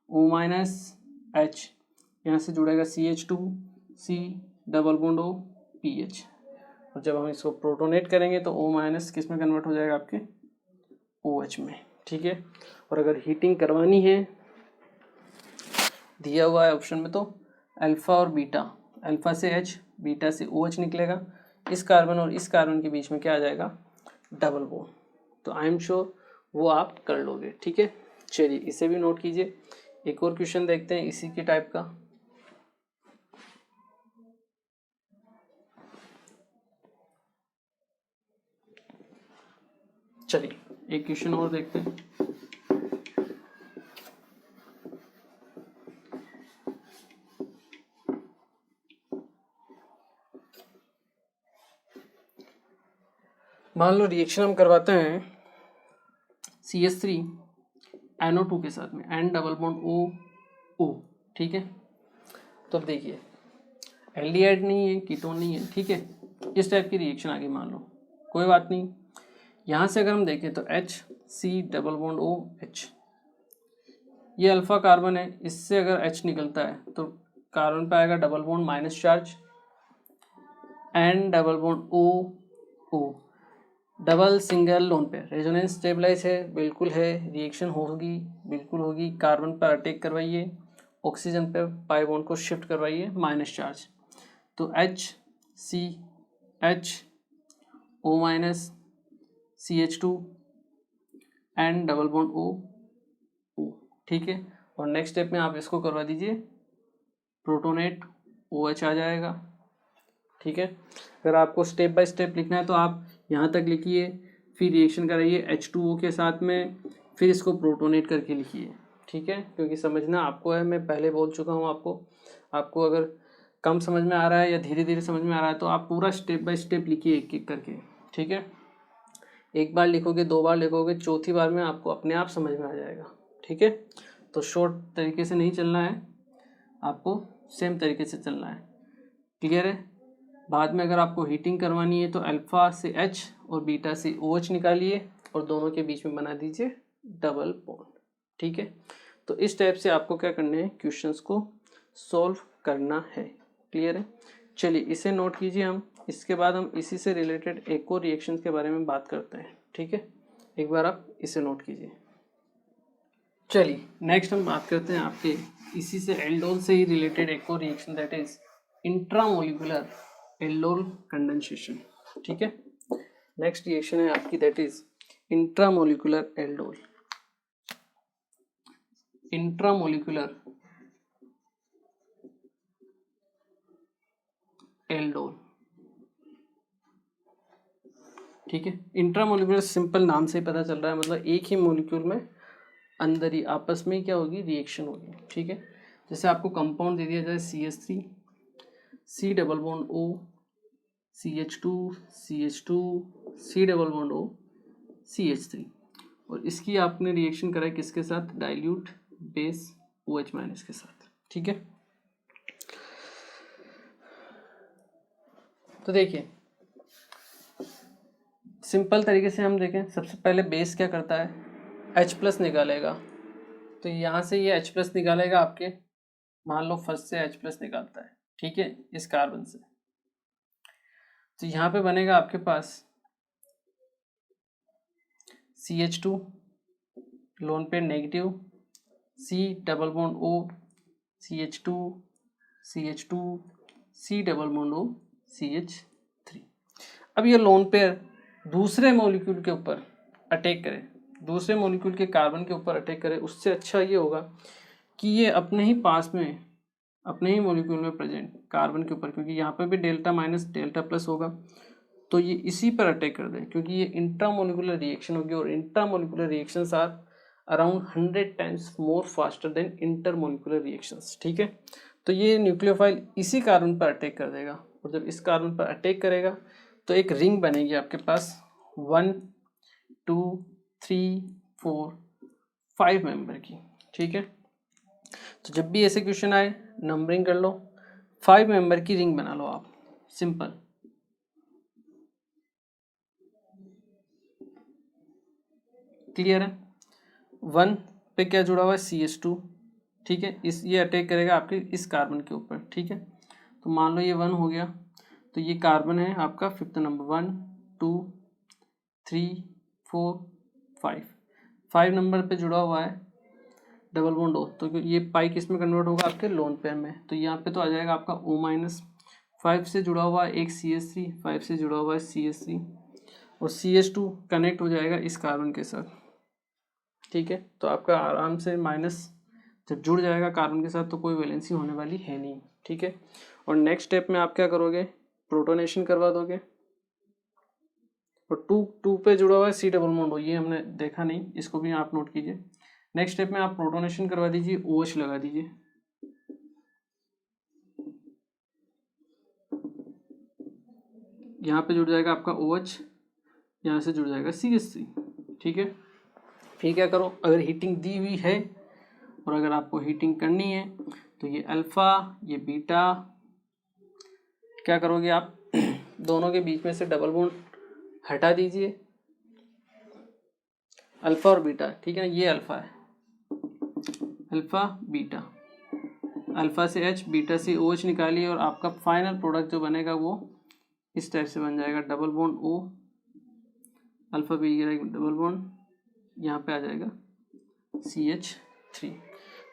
O minus H, यहाँ से जुड़ेगा CH2 C double bond O PH, और जब हम इसको प्रोटोनेट करेंगे तो O माइनस किस में कन्वर्ट हो जाएगा आपके OH में। ठीक है, और अगर हीटिंग करवानी है दिया हुआ है ऑप्शन में, तो अल्फा और बीटा, अल्फा से H, बीटा से OH निकलेगा, इस कार्बन और इस कार्बन के बीच में क्या आ जाएगा, डबल बॉन्ड। तो आई एम श्योर वो आप कर लोगे। ठीक है, चलिए इसे भी नोट कीजिए। एक और क्वेश्चन देखते हैं इसी के टाइप का। चलिए एक क्वेश्चन और देखते हैं। मान लो रिएक्शन हम करवाते हैं CH3 NO2 के साथ में, N डबल बॉन्ड O। ठीक है, तो अब देखिए एल्डिहाइड नहीं है, कीटोन नहीं है। ठीक है, इस टाइप की रिएक्शन आगे मान लो, कोई बात नहीं। यहाँ से अगर हम देखें तो HC डबल बॉन्ड OH, ये अल्फा कार्बन है, इससे अगर H निकलता है तो कार्बन पे आएगा double bond minus charge, N double bond O double single loan पे, रेजोनेंस स्टेबलाइज है, बिल्कुल है, रिएक्शन होगी, बिल्कुल होगी, कार्बन पर अटैक करवाइए, ऑक्सीजन पे पाई बॉन्ड को शिफ्ट करवाइए माइनस चार्ज, तो HCH CH2 and double bond O, ठीक है। और नेक्स्ट स्टेप में आप इसको करवा दीजिए प्रोटोनेट OH आ जाएगा, ठीक है। अगर आपको स्टेप बाय स्टेप लिखना है तो आप यहाँ तक लिखिए, फिर रिएक्शन कराइए H2O के साथ में, फिर इसको प्रोटोनेट करके लिखिए, ठीक है। क्योंकि समझना आपको है, मैं पहले बोल चुका हूँ आपको अगर कम समझ में आ रहा है या धीरे धीरे समझ में आ रहा है तो आप पूरा स्टेप बाय स्टेप लिखिए एक एक करके, ठीक है। एक बार लिखोगे, 2 बार लिखोगे, चौथी बार में आपको अपने आप समझ में आ जाएगा, ठीक है। तो शॉर्ट तरीके से नहीं चलना है, आपको सेम तरीके से चलना है, क्लियर है। बाद में अगर आपको हीटिंग करवानी है तो अल्फा से H और बीटा से OH निकालिए और दोनों के बीच में बना दीजिए डबल बॉन्ड, ठीक है। तो इस टाइप से आपको क्या करना है, क्वेश्चंस को सॉल्व करना है, क्लियर है। चलिए इसे नोट कीजिए हम, इसके बाद हम इसी से रिलेटेड एक और रिएक्शन के बारे में बात करते हैं, ठीक है। एक बार आप इसे नोट कीजिए। चलिए नेक्स्ट हम बात करते हैं आपके इसी से एल्डोल से ही रिलेटेड एक और reaction, that is intramolecular aldol condensation, ठीक है। नेक्स्ट रिएक्शन है आपकी that is intramolecular aldol, intramolecular aldol, ठीक है। इंट्रामोलिकुलर सिंपल नाम से ही पता चल रहा है, मतलब एक ही मोलिक्यूल में अंदर ही आपस में क्या होगी, रिएक्शन होगी, ठीक है। जैसे आपको कंपाउंड दे दिया जाए CH3 C double bond O CH2 CH2 C double bond O CH3, और इसकी आपने रिएक्शन कराई किसके साथ, डाइल्यूट बेस OH माइनस के साथ, ठीक है। तो देखिए सिंपल तरीके से हम देखें, सबसे पहले बेस क्या करता है, H प्लस निकालेगा, तो यहाँ से ये H प्लस निकालेगा आपके, मान लो फर्स्ट से H प्लस निकालता है, ठीक है, इस कार्बन से, तो यहाँ पे बनेगा आपके पास CH2 लोन पे negative, C double bond O CH2 CH2 C double bond O CH3। अब ये लोन पेयर दूसरे मॉलिक्यूल के ऊपर अटैक करे, दूसरे मॉलिक्यूल के कार्बन के ऊपर अटैक करे, उससे अच्छा ये होगा कि ये अपने ही पास में, अपने ही मॉलिक्यूल में प्रेजेंट कार्बन के ऊपर, क्योंकि यहाँ पे भी डेल्टा माइनस डेल्टा प्लस होगा, तो ये इसी पर अटैक कर दे, क्योंकि ये इंट्रामोलिकुलर रिएक्शन होगी, और intramolecular reactions are around 100 times more faster than intermolecular reactions, ठीक है। तो ये न्यूक्लियोफाइल इसी कार्बन पर अटैक कर देगा, और जब इस कार्बन पर अटैक करेगा तो एक रिंग बनेगी आपके पास 1 2 3 4 5 मेंबर की, ठीक है। तो जब भी ऐसे क्वेश्चन आए नंबरिंग कर लो, 5 मेंबर की रिंग बना लो आप, सिंपल, क्लियर है। 1 पे क्या जुड़ा हुआ है, CH2, ठीक है, इस ये अटैक करेगा आपके इस कार्बन के ऊपर, ठीक है। तो मान लो ये 1 हो गया, तो ये कार्बन है आपका 5th नंबर, 1 2 3 4 5 नंबर पे जुड़ा हुआ है डबल बॉन्ड O, तो ये पाई किस में कन्वर्ट होगा, आपके लोन पेयर में, तो यहाँ पे तो आ जाएगा आपका O माइनस, 5 से जुड़ा हुआ है एक CH3, 5 से जुड़ा हुआ है CH3, और CH2 कनेक्ट हो जाएगा इस कार्बन के साथ, ठीक है। तो आपका आराम से माइनस जब जुड़ जाएगा कार्बन के साथ तो कोई वैलेंसी होने वाली है नहीं, ठीक है। और नेक्स्ट स्टेप में आप क्या करोगे, प्रोटोनेशन करवा दोगे, और 2 पे जुड़ा हुआ है C डबल बॉन्ड O, ये हमने देखा नहीं, इसको भी आप नोट कीजिए। नेक्स्ट स्टेप में आप प्रोटोनेशन करवा दीजिए, OH लगा दीजिए, यहाँ पे जुड़ जाएगा आपका OH, यहाँ से जुड़ जाएगा CH3, ठीक है। फिर क्या करो, अगर हीटिंग दी हुई है और अगर आपको हीटिंग करनी है तो ये अल्फा ये बीटा, क्या करोगे आप दोनों के बीच में से डबल बॉन्ड हटा दीजिए, अल्फा और बीटा, ठीक है ना, ये अल्फा है, अल्फा बीटा, अल्फा से H बीटा से OH निकालिए, और आपका फाइनल प्रोडक्ट जो बनेगा वो इस टाइप से बन जाएगा, double bond O alpha B double bond, यहाँ पे आ जाएगा CH3।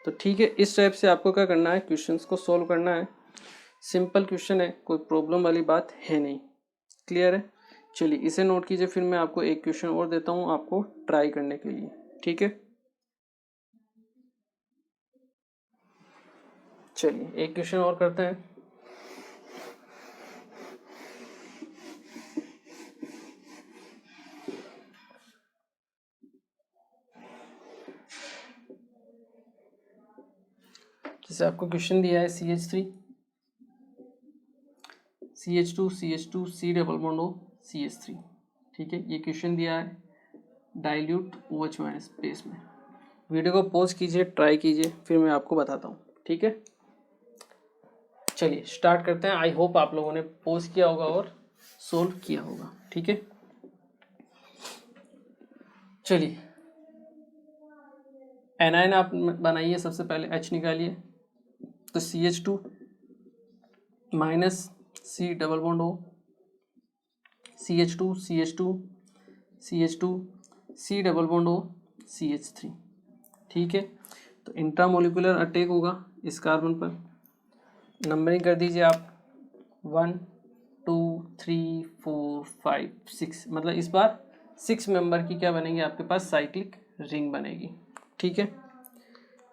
तो ठीक है, इस टाइप से आपको क्या करना है, क्वेश्चंस को सॉल्व करना है। सिंपल क्वेश्चन है, कोई प्रॉब्लम वाली बात है नहीं। क्लियर है? चलिए इसे नोट कीजिए, फिर मैं आपको एक क्वेश्चन और देता हूँ आपको ट्राई करने के लिए। ठीक है, चलिए एक क्वेश्चन और करते हैं। जैसे आपको क्वेश्चन दिया है CH3 CH2 CH2 C double bond O CH3। ठीक है, ये क्वेश्चन दिया है डाइल्यूट OH माइनस बेस में। वीडियो को पॉज कीजिए, ट्राई कीजिए, फिर मैं आपको बताता हूँ। ठीक है, चलिए स्टार्ट करते हैं। आई होप आप लोगों ने पॉज किया होगा और सोल्व किया होगा। ठीक है, चलिए एनायन आप बनाइए। सबसे पहले H निकालिए, तो CH2 minus C double bond O CH2 CH2 CH2 C double bond O CH3। ठीक है, तो इंट्रामोलिकुलर अटैक होगा इस कार्बन पर। नंबरिंग कर दीजिए आप 1 2 3 4 5 6, मतलब इस बार 6 मेंबर की क्या बनेगी आपके पास, साइक्लिक रिंग बनेगी। ठीक है,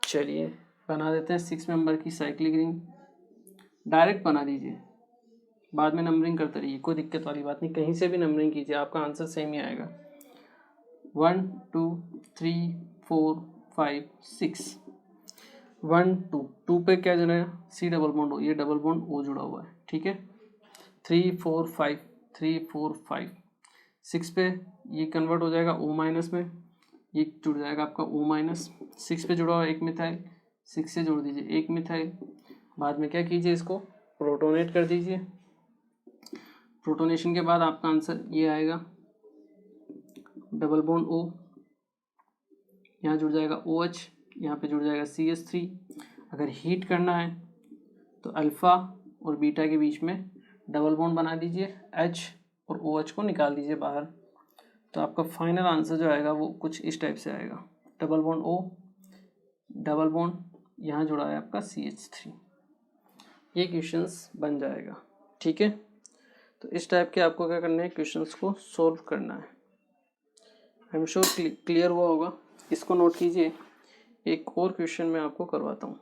चलिए बना देते हैं 6 मेंबर की साइक्लिक रिंग। डायरेक्ट बना दीजिए, बाद में नंबरिंग करते रहिए, कोई दिक्कत वाली बात नहीं, कहीं से भी नंबरिंग कीजिए, आपका आंसर सेम ही आएगा। 1 2 3 4 5 6 1 2 2 पे क्या जुड़ा है, C डबल बॉन्ड O, ये डबल बॉन्ड O जुड़ा हुआ है। ठीक है, 3 4 5 3 4 5 6 पे ये कन्वर्ट हो जाएगा O माइनस में, ये जुड़ जाएगा आपका O माइनस। 6 पे जुड़ा हुआ एक मिथाइल, 6 से जोड़ दीजिए एक मिथाइल। बाद में क्या कीजिए, इसको प्रोटोनेट कर दीजिए। प्रोटोनेशन के बाद आपका आंसर ये आएगा, डबल बॉन्ड O, यहाँ जुड़ जाएगा OH, यहाँ पे जुड़ जाएगा CH3। अगर हीट करना है तो अल्फ़ा और बीटा के बीच में डबल बॉन्ड बना दीजिए, H और OH को निकाल दीजिए बाहर। तो आपका फाइनल आंसर जो आएगा वो कुछ इस टाइप से आएगा, double bond O, double bond यहाँ जुड़ा है आपका CH3। ये क्वेश्चंस बन जाएगा। ठीक है, तो इस टाइप के आपको क्या करना है, क्वेश्चंस को सॉल्व करना है। आई एम श्योर क्लियर हुआ होगा। इसको नोट कीजिए, एक और क्वेश्चन मैं आपको करवाता हूँ।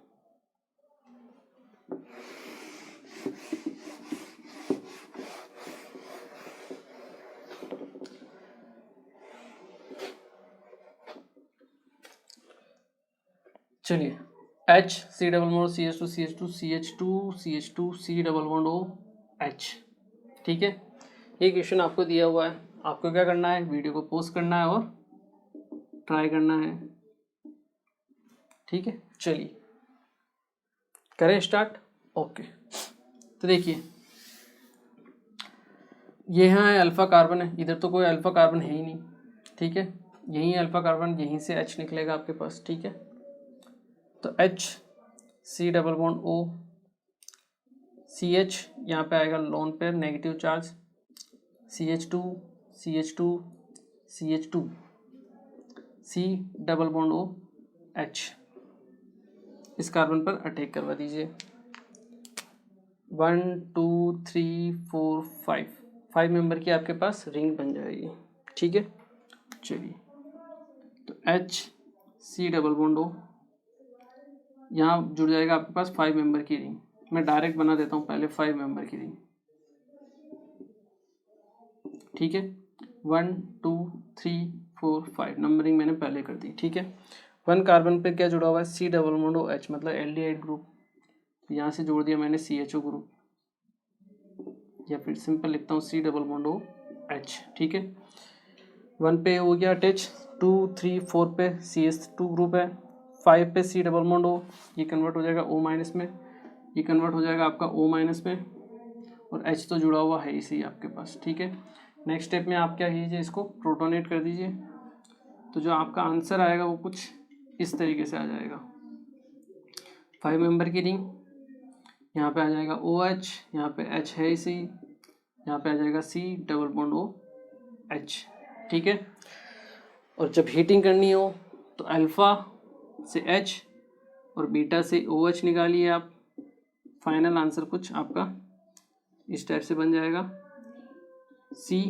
चलिए H C double bond CH2 CH2 CH2 CH2 C double bond O H। ठीक है, ये क्वेश्चन आपको दिया हुआ है, आपको क्या करना है, वीडियो को पॉज करना है और ट्राई करना है। ठीक है, चलिए करें स्टार्ट। ओके, तो देखिए ये यहाँ है अल्फा कार्बन है, इधर तो कोई अल्फा कार्बन है ही नहीं। ठीक है, यहीं अल्फा कार्बन, यहीं से H निकलेगा आपके पास। ठीक है, तो H C double bond O CH, यहाँ पे आएगा lone pair negative charge, CH2 CH2 CH2 C double bond O H, इस कार्बन पर अटैक करवा दीजिए। 1 2 3 4 5 मेंबर की आपके पास रिंग बन जाएगी। ठीक है, चलिए तो H C double bond O, यहाँ जुड़ जाएगा आपके पास 5 मेंबर की रिंग। मैं डायरेक्ट बना देता हूँ पहले 5 मेंबर की रिंग। ठीक है, 1 2 3 4 5 नंबरिंग मैंने पहले कर दी। ठीक है, 1 कार्बन पे क्या जुड़ा हुआ है, C double bond O H, मतलब एल्डिहाइड ग्रुप, यहाँ से जोड़ दिया मैंने CHO ग्रुप, या फिर सिंपल लिखता हूँ C double bond O H। ठीक है, 1 पे हो गया अटैच, 2 3 4 पे CH2 ग्रुप है, 5 पे C डबल बॉन्ड O, ये कन्वर्ट हो जाएगा O माइनस में, ये कन्वर्ट हो जाएगा आपका O माइनस में, और H तो जुड़ा हुआ है इसी आपके पास। ठीक है, नेक्स्ट स्टेप में आप क्या कीजिए, इसको प्रोटोनेट कर दीजिए। तो जो आपका आंसर आएगा वो कुछ इस तरीके से आ जाएगा, 5 मेंबर की रिंग, यहाँ पे आ जाएगा OH, यहाँ पे H है इसी, यहाँ पे आ जाएगा C double bond O H। ठीक है, और जब हीटिंग करनी हो तो अल्फ़ा से H और बीटा से OH निकालिए आप, फाइनल आंसर कुछ आपका इस टाइप से बन जाएगा, C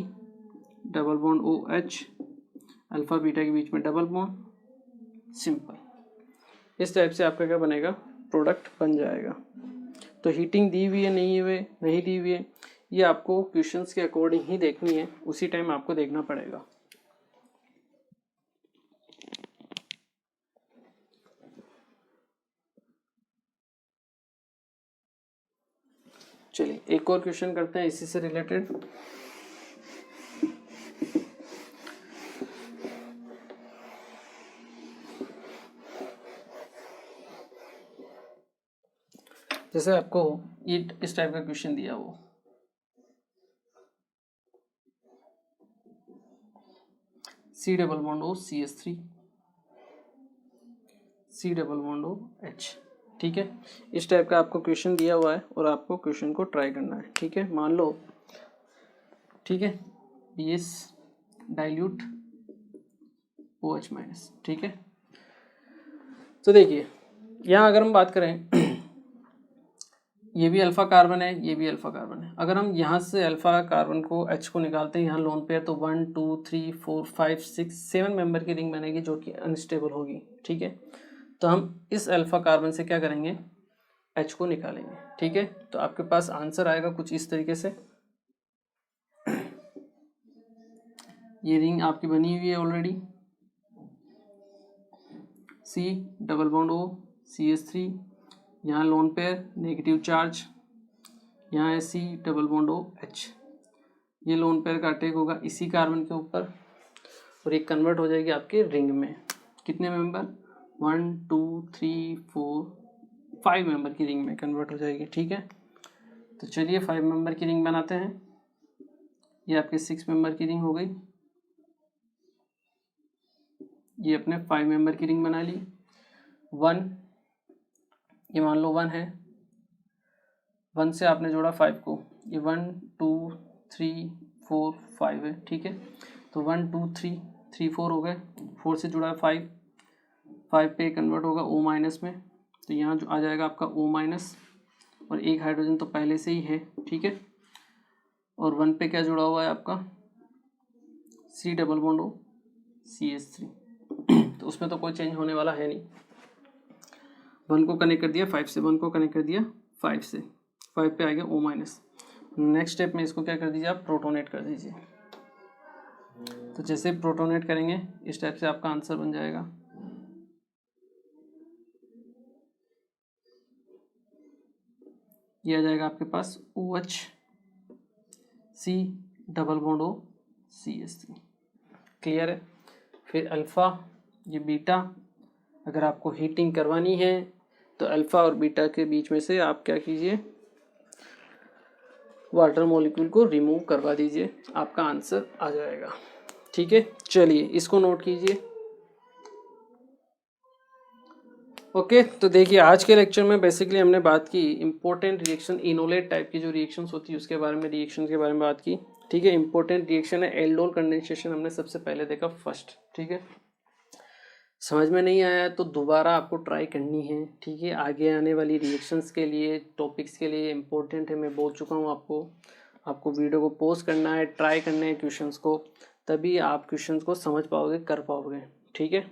double bond OH, alpha beta के बीच में डबल बॉन्ड, सिंपल। इस टाइप से आपका क्या बनेगा, प्रोडक्ट बन जाएगा। तो हीटिंग दी हुई है नहीं दी हुई है, ये आपको क्वेश्चंस के अकॉर्डिंग ही देखनी है, उसी टाइम आपको देखना पड़ेगा। चलिए एक और क्वेश्चन करते हैं इसी से रिलेटेड। जैसे आपको ये इस टाइप का क्वेश्चन दिया हो, C double bond O CH3, C double bond O H, ठीक है। इस टाइप का आपको क्वेश्चन दिया हुआ है और आपको क्वेश्चन को ट्राई करना है, ठीक है। मान लो, ठीक है, BS डाइल्यूट OH माइनस, ठीक है। तो देखिए यहाँ अगर हम बात करें ये भी अल्फा कार्बन है, ये भी अल्फा कार्बन है। अगर हम यहाँ से अल्फा कार्बन को H को निकालते हैं यहाँ लोन पेयर, तो 1 2 3 4 5 6 7 मेंबर की रिंग बनेगी जो कि अनस्टेबल होगी, ठीक है। तो हम इस अल्फा कार्बन से क्या करेंगे, H को निकालेंगे, ठीक है। तो आपके पास आंसर आएगा कुछ इस तरीके से। ये रिंग आपकी बनी हुई है already, C double bond O CH3, यहाँ लोन पेयर नेगेटिव चार्ज, यहाँ है C डबल बॉन्ड OH, ये लोन पेयर का अटैक होगा इसी कार्बन के ऊपर और एक कन्वर्ट हो जाएगी आपके रिंग में। कितने मेंबर, 1 2 3 4 5 मेंबर की रिंग में कन्वर्ट हो जाएगी, ठीक है। तो चलिए 5 मेंबर की रिंग बनाते हैं। ये आपके 6 मेंबर की रिंग हो गई, ये अपने 5 मेंबर की रिंग बना ली। 1, ये मान लो 1 है, 1 से आपने जोड़ा 5 को, ये 1 2 3 4 5 है, ठीक है। तो 1 2 3 3 4 हो गए, 4 से जुड़ा है 5, 5 पे कन्वर्ट होगा O माइनस में, तो यहाँ जो आ जाएगा आपका O माइनस, और एक हाइड्रोजन तो पहले से ही है, ठीक है। और 1 पे क्या जुड़ा हुआ है आपका, C double bond O CH3, तो उसमें तो कोई चेंज होने वाला है नहीं। 1 को कनेक्ट कर दिया 5 से, 1 को कनेक्ट कर दिया 5 से, 5 पे आ गया O माइनस। नेक्स्ट स्टेप में इसको क्या कर दीजिए, आप प्रोटोनेट कर दीजिए। तो जैसे प्रोटोनेट करेंगे इस टाइप से आपका आंसर बन जाएगा। ये आ जाएगा आपके पास OH C double bond O CH3, clear है। फिर अल्फ़ा, ये बीटा, अगर आपको हीटिंग करवानी है तो अल्फ़ा और बीटा के बीच में से आप क्या कीजिए, वाटर मॉलिक्यूल को रिमूव करवा दीजिए, आपका आंसर आ जाएगा, ठीक है। चलिए इसको नोट कीजिए। ओके तो देखिए आज के लेक्चर में बेसिकली हमने बात की इंपॉर्टेंट रिएक्शन, इनोलेट टाइप की जो रिएक्शंस होती है उसके बारे में, रिएक्शन के बारे में बात की, ठीक है। इंपॉर्टेंट रिएक्शन है एल्डोल कंडेंसेशन, हमने सबसे पहले देखा फर्स्ट, ठीक है। समझ में नहीं आया तो दोबारा आपको ट्राई करनी है, ठीक है। आगे आने वाली रिएक्शंस के लिए, टॉपिक्स के लिए इंपॉर्टेंट है, मैं बोल चुका हूँ आपको वीडियो को पॉज करना है, ट्राई करने हैं क्वेश्चंस को, तभी आप क्वेश्चंस को समझ पाओगे, कर पाओगे, ठीक है।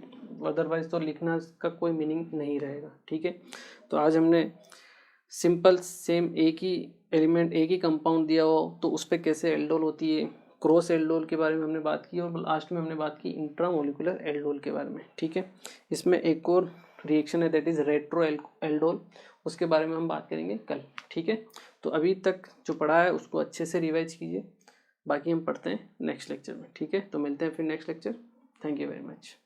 अदरवाइज तो लिखना का कोई मीनिंग नहीं रहेगा, ठीक है। तो आज हमने सिंपल सेम एक ही एलिमेंट, एक ही कंपाउंड दिया हो तो उस पर कैसे एल्डोल होती है, क्रॉस एल्डोल के बारे में हमने बात की, और लास्ट में हमने बात की इंट्रामोलिकुलर एल्डोल के बारे में, ठीक है। इसमें एक और रिएक्शन है दैट इज़ रेट्रो एल्डोल, उसके बारे में हम बात करेंगे कल, ठीक है। तो अभी तक जो पढ़ा है उसको अच्छे से रिवाइज कीजिए, बाकी हम पढ़ते हैं नेक्स्ट लेक्चर में, ठीक है। तो मिलते हैं फिर next lecture. Thank you very much.